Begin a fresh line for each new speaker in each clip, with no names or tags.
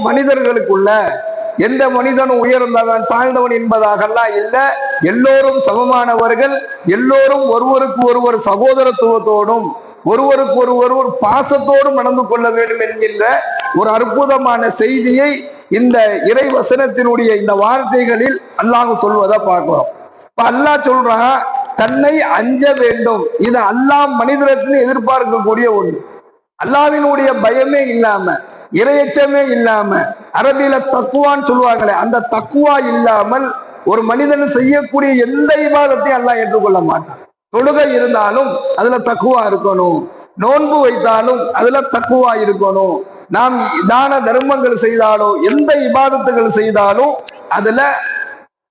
மனிதர்களுக்குள்ள எந்த மனிதனும் உயர்ந்தவன் தாழ்ந்தவன் என்பதாகலாம் இல்ல, எல்லோரும் சமமானவர்கள், எல்லோரும் ஒருவருக்கு ஒருவர் சகோதரத்துவத்தோடும் ஒருவருக்கு ஒருவர் ஒரு பாசத்தோடும் நடந்து கொள்ள வேண்டும் என்கின்ற ஒரு அற்புதமான செய்தியை இந்த இறை வசனத்தினுடைய இந்த வார்த்தைகளில் அல்லாஹ் சொல்வதை பார்க்கிறோம். இப்ப அல்லாஹ் சொல்றான் தன்னை அஞ்ச வேண்டும். இது அல்லாஹ் மனிதரத்தில் எதிர்பார்க்கக்கூடிய ஒன்று. அல்லாஹ்வினுடைய பயமே இல்லாம, இரையச்சமே இல்லாம, அரபியில தக்குவான்னு சொல்லுவாங்களே, அந்த தக்குவா இல்லாமல் ஒரு மனிதன் செய்யக்கூடிய எந்த இபாதத்தையும் அல்லாஹ் ஏற்றுக்கொள்ள மாட்டான். தொழுகை இருந்தாலும் அதுல தக்குவா இருக்கணும், நோன்பு வைத்தாலும் அதுல தக்குவா இருக்கணும், நாம் தான தர்மங்கள் செய்தாலும் எந்த இபாதத்துகள் செய்தாலும் அதுல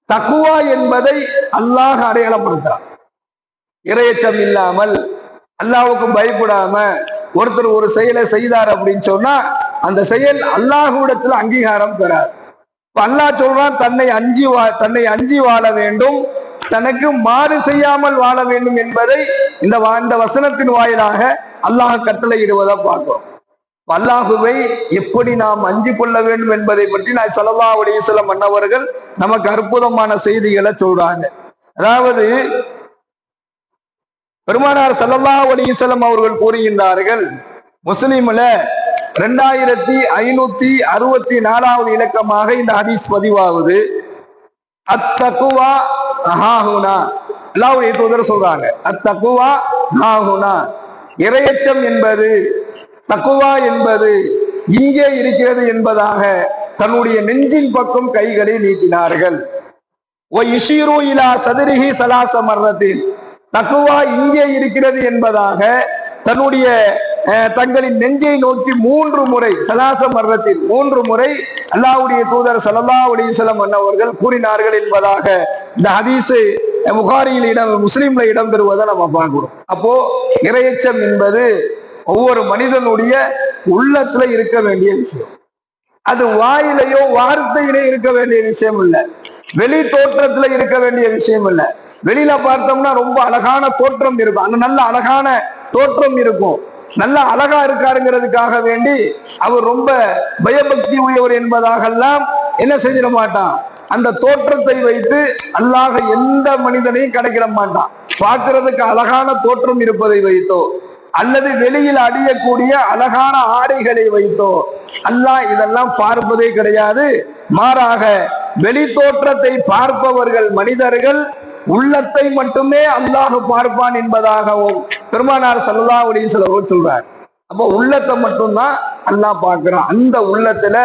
தக்குவா என்பதை அல்லாஹ் அடையாளப்படுத்துறான். இரையச்சம் இல்லாமல் அல்லாஹ்வுக்கு பயப்படாம ஒருத்தர் ஒரு செயலை செய்தார் அப்படின்னு சொன்னா அந்த செயல் அல்லாஹ்விடத்துல அங்கீகாரம் பெறாது. அல்லாஹ் சொல்றான் தன்னை அஞ்சி வாழ வேண்டும், தனக்கு மாறு செய்யாமல் வாழ வேண்டும் என்பதை இந்த வசனத்தின் வாயிலாக அல்லாஹ் கட்டளையிடுவதை பார்க்கிறோம். அல்லாஹுவை எப்படி நாம் அஞ்சு கொள்ள வேண்டும் என்பதை பற்றி நான் ஸல்லல்லாஹு அலைஹி வஸல்லம் அன்னவர்கள் நமக்கு அற்புதமான செய்திகளை சொல்றாங்க. அதாவது பெருமானார் ஸல்லல்லாஹு அலைஹி வஸல்லம் அவர்கள் கூறுகின்றார்கள், முஸ்லிம்ல 2564வது இலக்கமாக இந்த ஹதீஸ் பதிவாகுது. அத்தகுவா ஹாஹுனா, அல்லாஹ்வுடைய தூதர் சொல்றாங்க, அத்தகுவா ஹாஹுனா, இரையச்சம் என்பது, தக்குவா என்பது இங்கே இருக்கிறது என்பதாக தன்னுடைய நெஞ்சின் பக்கம் கைகளை நீட்டினார்கள். தக்குவா இங்கே இருக்கிறது என்பதாக தன்னுடைய தங்களின் நெஞ்சை நோக்கி 3 முறை, சலாச மர்ரத்தில் 3 முறை அல்லாஹ்வுடைய தூதர் ஸல்லல்லாஹு அலைஹி வஸல்லம் அவர்கள் கூறினார்கள் என்பதாக இந்த ஹதீஸ் புகாரியில் முஸ்லிம்ல இடம்பெறுவதை நம்ம பார்க்கிறோம். அப்போ இரையச்சம் என்பது ஒவ்வொரு மனிதனுடைய உள்ளத்துல இருக்க வேண்டிய விஷயம். அது வாயிலையோ வார்த்தையிலே இருக்க வேண்டிய விஷயம் இல்ல, வெளி தோற்றத்துல இருக்க வேண்டிய விஷயம் இல்ல. வெளியில பார்த்தோம்னா ரொம்ப அழகான தோற்றம் இருக்கும், அந்த நல்ல அழகான தோற்றம் இருக்கும், நல்ல அழகா இருக்காருங்கிறதுக்காக வேண்டி அவர் ரொம்ப பயபக்தி உடையவர் என்பதாகலாம் என்ன செஞ்சிட மாட்டான். அந்த தோற்றத்தை வைத்து அல்லாஹ் எந்த மனிதனையும் கிடைக்கிட மாட்டான். பார்க்கிறதுக்கு அழகான தோற்றம் இருப்பதை வைத்தோ அல்லது வெளியில் அடியக்கூடிய அழகான ஆடைகளை வைத்தோ அல்லாஹ் இதெல்லாம் பார்ப்பதே கிடையாது. மாறாக வெளி தோற்றத்தை பார்ப்பவர்கள் மனிதர்கள், உள்ளத்தை மட்டுமே அல்லாஹ் பார்ப்பான் என்பதாகவும் பெருமானார் ஸல்லல்லாஹு அலைஹி வஸல்லம் சொல்றார். அப்போ உள்ளத்தை மட்டும்தான் அல்லாஹ் பார்க்கிறான். அந்த உள்ளத்துல